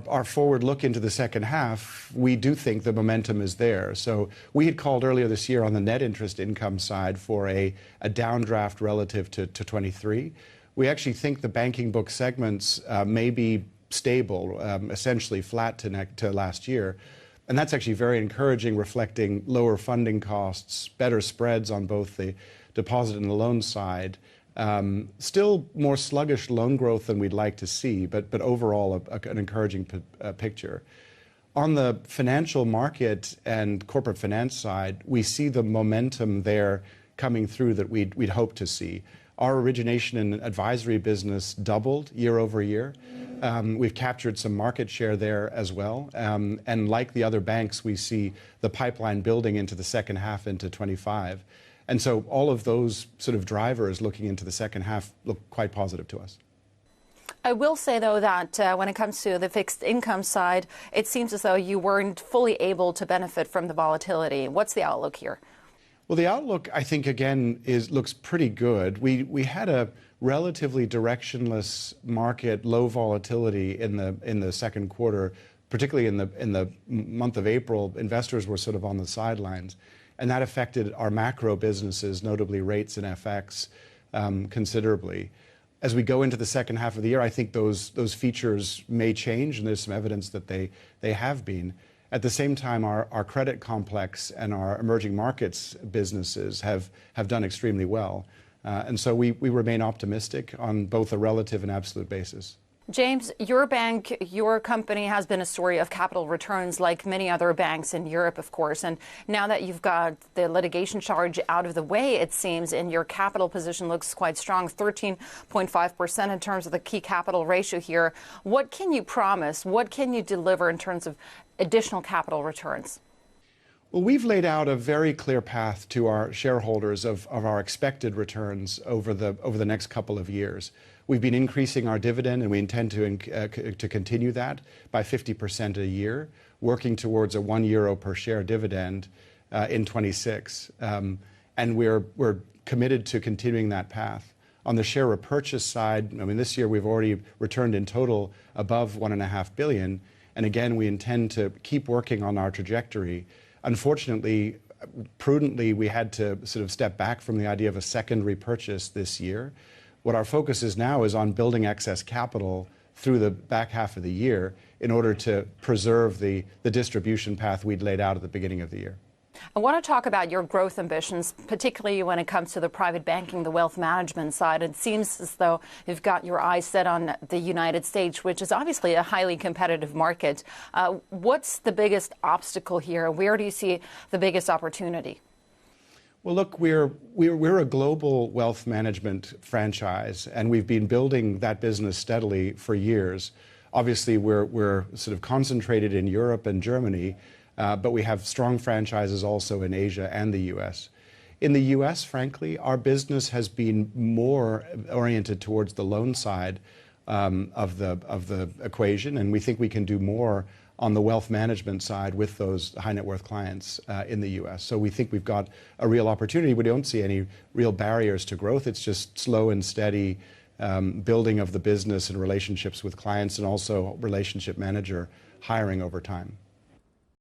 our forward look into the second half, we do think the momentum is there. So we had called earlier this year on the net interest income side for a downdraft relative to 23. We actually think the banking book segments may be stable, essentially flat to last year. And that's actually very encouraging, reflecting lower funding costs, better spreads on both the deposit and the loan side. Still more sluggish loan growth than we'd like to see, but overall an encouraging picture. On the financial market and corporate finance side, we see the momentum there coming through that we'd hope to see. Our origination and advisory business doubled year over year. We've captured some market share there as well. And like the other banks, we see the pipeline building into the second half into 25. And so all of those sort of drivers looking into the second half look quite positive to us. I will say, though, that when it comes to the fixed income side, it seems as though you weren't fully able to benefit from the volatility. What's the outlook here? Well, the outlook, I think, again, looks pretty good. We had a relatively directionless market, low volatility in the second quarter, particularly in the month of April. Investors were sort of on the sidelines. And that affected our macro businesses, notably rates and FX, considerably. As we go into the second half of the year, I think those features may change, and there's some evidence that they have been. At the same time, our credit complex and our emerging markets businesses have done extremely well. And so we remain optimistic on both a relative and absolute basis. James, your bank, your company has been a story of capital returns like many other banks in Europe, of course. And now that you've got the litigation charge out of the way, it seems, and your capital position looks quite strong, 13.5% in terms of the key capital ratio here. What can you promise? What can you deliver in terms of additional capital returns? Well, we've laid out a very clear path to our shareholders of our expected returns over the next couple of years. We've been increasing our dividend, and we intend to continue that by 50% a year, working towards a €1 per share dividend in 26. And we're committed to continuing that path. On the share repurchase side, I mean, this year we've already returned in total above $1.5 billion. And again, we intend to keep working on our trajectory. Unfortunately, prudently, we had to sort of step back from the idea of a second repurchase this year. What our focus is now is on building excess capital through the back half of the year in order to preserve the distribution path we'd laid out at the beginning of the year. I want to talk about your growth ambitions, particularly when it comes to the private banking, the wealth management side. It seems as though you've got your eyes set on the United States, which is obviously a highly competitive market. What's the biggest obstacle here? Where do you see the biggest opportunity? Well, look, we're a global wealth management franchise, and we've been building that business steadily for years. Obviously, we're sort of concentrated in Europe and Germany, but we have strong franchises also in Asia and the U.S. In the U.S., frankly, our business has been more oriented towards the loan side of the equation, and we think we can do more on the wealth management side with those high net worth clients in the U.S. So we think we've got a real opportunity. We don't see any real barriers to growth. It's just slow and steady building of the business and relationships with clients, and also relationship manager hiring over time.